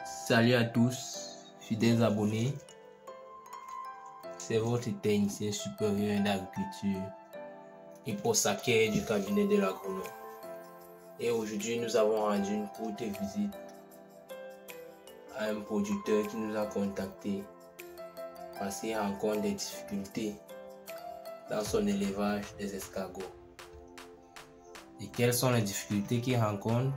Salut à tous, fidèles abonnés. C'est votre technicien supérieur d'agriculture et Saké du cabinet de l'agronome. Et aujourd'hui, nous avons rendu une courte visite à un producteur qui nous a contacté parce qu'il rencontre des difficultés dans son élevage des escargots. Et quelles sont les difficultés qu'il rencontre?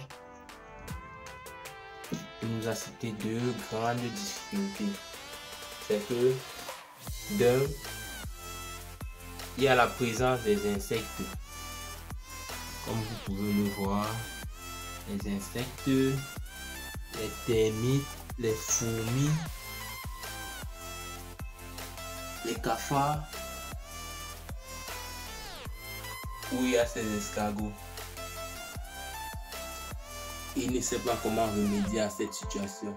Il nous a cité deux grandes difficultés. C'est que d'un, il y a la présence des insectes. Comme vous pouvez le voir, les insectes, les termites, les fourmis, les cafards, où il y a ces escargots. Il ne sait pas comment remédier à cette situation.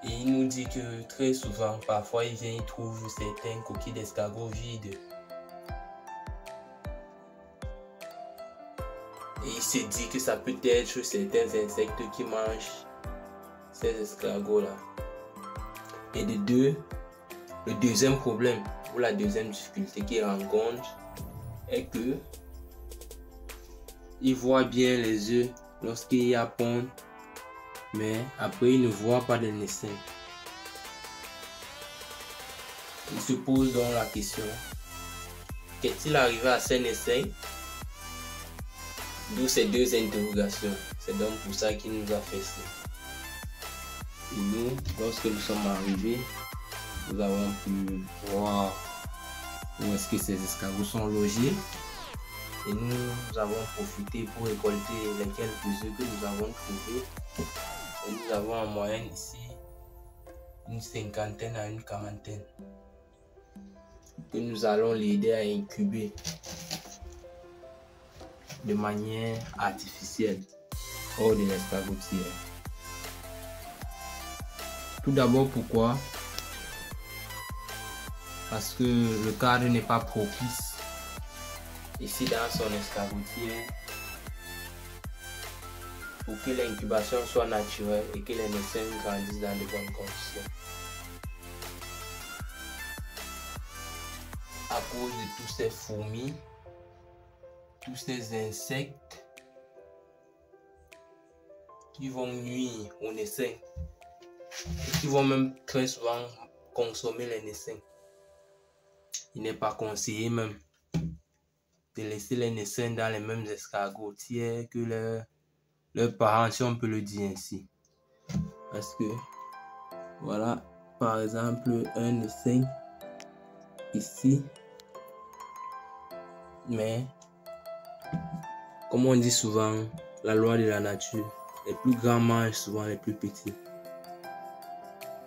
Et il nous dit que très souvent, parfois il vient, il trouve certains coquilles d'escargots vides. Et il se dit que ça peut être certains insectes qui mangent ces escargots-là. Et de deux, le deuxième problème, ou la deuxième difficulté qu'il rencontre, est que il voit bien les œufs lorsqu'il y a pondre, mais après il ne voit pas de naissin. Il se pose donc la question, qu'est-il arrivé à ces naissins? D'où ces deux interrogations. C'est donc pour ça qu'il nous a fait ça. Et nous, lorsque nous sommes arrivés, nous avons pu voir où est-ce que ces escargots sont logés. Et nous avons profité pour récolter les quelques œufs que nous avons trouvés. Et nous avons en moyenne ici une cinquantaine à une quarantaine que nous allons l'aider à incuber de manière artificielle hors de l'escargotière. Tout d'abord, pourquoi? Parce que le cadre n'est pas propice. Ici dans son escargotière, pour que l'incubation soit naturelle et que les naissins grandissent dans de bonnes conditions. À cause de tous ces fourmis, tous ces insectes qui vont nuire aux naissins et qui vont même très souvent consommer les naissins. Il n'est pas conseillé même de laisser les naissins dans les mêmes escargotières que leurs parents, si on peut le dire ainsi. Parce que, voilà, par exemple, un naissin ici, mais comme on dit souvent, la loi de la nature, les plus grands mangent souvent les plus petits.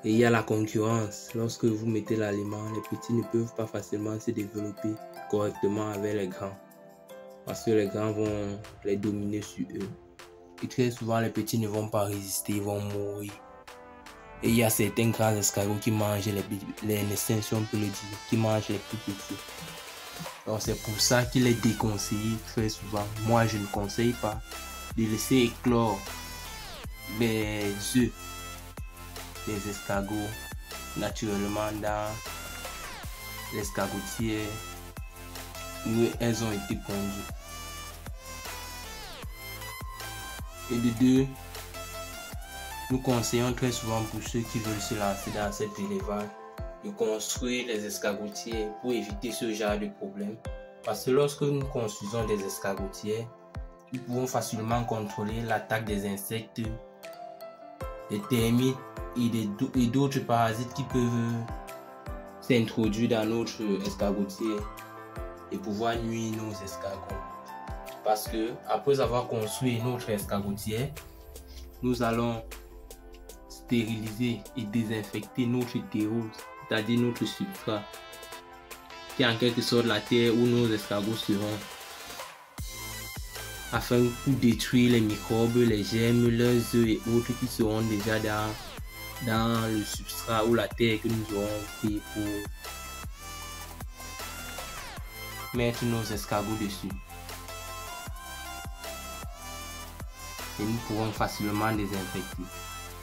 Et il y a la concurrence. Lorsque vous mettez l'aliment, les petits ne peuvent pas facilement se développer correctement avec les grands. Parce que les grands vont les dominer sur eux. Et très souvent, les petits ne vont pas résister, ils vont mourir. Et il y a certains grands escargots qui mangent les naissins, si on peut le dire, qui mangent les plus petits. Alors c'est pour ça qu'il est déconseillé très souvent. Moi, je ne conseille pas de laisser éclore les œufs des escargots naturellement dans l'escargotière où elles ont été pondues. Et de deux, nous conseillons très souvent pour ceux qui veulent se lancer dans cet élevage de construire les escargotières pour éviter ce genre de problème. Parce que lorsque nous construisons des escargotières, nous pouvons facilement contrôler l'attaque des insectes, des termites et d'autres parasites qui peuvent s'introduire dans notre escargotière et pouvoir nuire nos escargots. Parce que après avoir construit notre escargotière, nous allons stériliser et désinfecter notre terreau, c'est-à-dire notre substrat, qui est en quelque sorte la terre où nos escargots seront, afin de détruire les microbes, les germes, leurs œufs et autres qui seront déjà dans le substrat ou la terre que nous aurons pris pour mettre nos escargots dessus. et nous pouvons facilement désinfecter.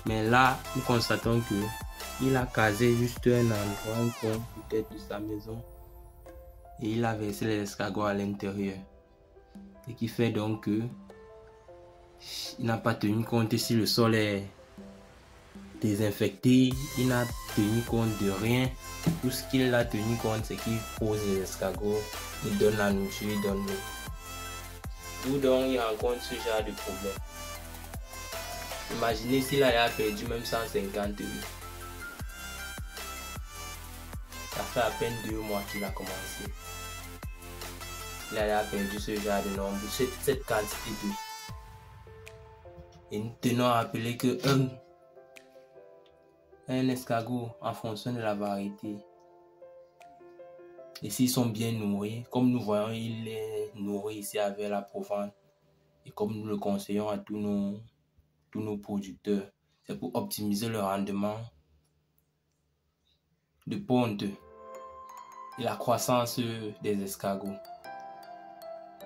Mais là, nous constatons que il a casé juste un endroit, un coin peut-être de sa maison, et il a versé les escargots à l'intérieur. Ce qui fait donc que il n'a pas tenu compte si le sol est désinfecté, il n'a tenu compte de rien. Tout ce qu'il a tenu compte, c'est qu'il pose les escargots, il donne la nourriture, il donne l'eau. D'où donc il rencontre ce genre de problème. Imaginez s'il a perdu même 150 euros. Ça fait à peine 2 mois qu'il a commencé. Il a perdu ce genre de nombre, cette quantité d'eau. Et nous tenons à rappeler que un escargot en fonction de la variété. Et s'ils sont bien nourris, comme nous voyons, il est nourri ici avec la Provence. Et comme nous le conseillons à tous nos producteurs, c'est pour optimiser le rendement de ponte et la croissance des escargots.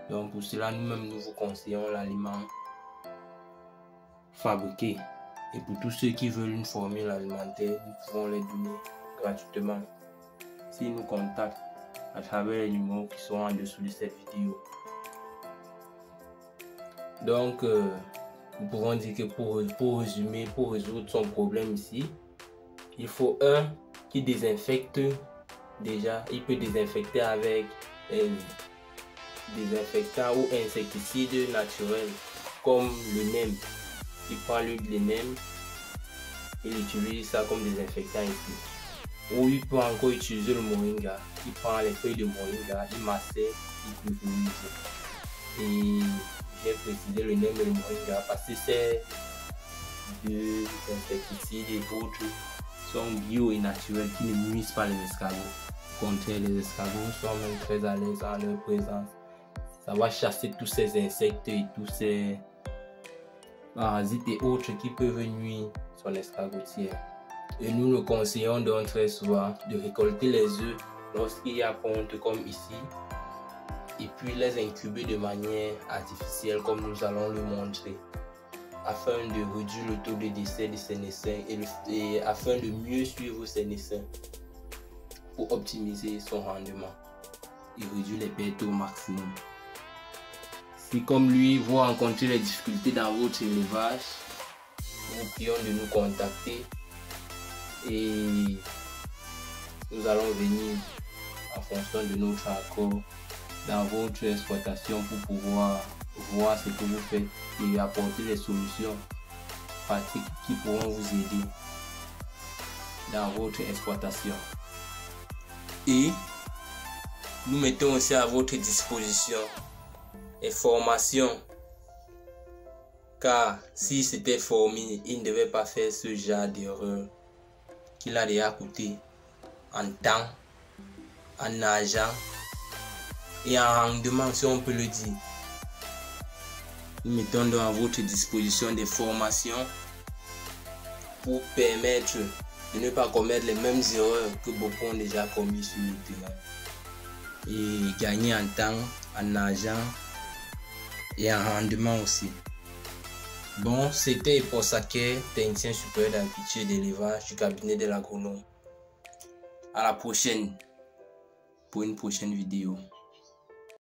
Donc pour cela, nous-mêmes, nous vous conseillons l'aliment fabriqué. Et pour tous ceux qui veulent une formule alimentaire, nous pouvons les donner gratuitement s'ils nous contactent à travers les numéros qui sont en dessous de cette vidéo. Donc, nous pouvons dire que pour résumer, pour résoudre son problème ici, il faut un qui désinfecte déjà. Il peut désinfecter avec désinfectant ou insecticide naturel comme le NEM. Il prend l'huile de NEM, il utilise ça comme désinfectant ici. Ou il peut encore utiliser le moringa. Il prend les feuilles de moringa, il masse, il pulvérise. Et j'ai précisé le NEM et le moringa parce que ces deux insecticides et autres sont bio et naturels qui ne nuisent pas les escargots. Au contraire, les escargots sont même très à l'aise en leur présence. Ça va chasser tous ces insectes et tous ces parasites et autres qui peuvent nuire son escargotière. Et nous le conseillons donc très souvent de récolter les œufs lorsqu'il y a ponte comme ici, et puis les incuber de manière artificielle comme nous allons le montrer, afin de réduire le taux de décès de ces naissins et afin de mieux suivre ces naissins pour optimiser son rendement et réduire les pertes au maximum. Si comme lui vous rencontrez des difficultés dans votre élevage, nous vous prions de nous contacter et nous allons venir en fonction de notre accord dans votre exploitation pour pouvoir voir ce que vous faites et apporter des solutions pratiques qui pourront vous aider dans votre exploitation. Et nous mettons aussi à votre disposition les formations, car si c'était formé, il ne devait pas faire ce genre d'erreur qu'il a déjà coûté en temps, en argent et en rendement, si on peut le dire. Nous mettons donc à votre disposition des formations pour permettre de ne pas commettre les mêmes erreurs que beaucoup ont déjà commis sur le terrain et gagner en temps, en argent et en rendement aussi. Bon, c'était Paul Saké, technicien supérieur d'agriculture et d'élevage du cabinet de l'agronome. À la prochaine pour une prochaine vidéo.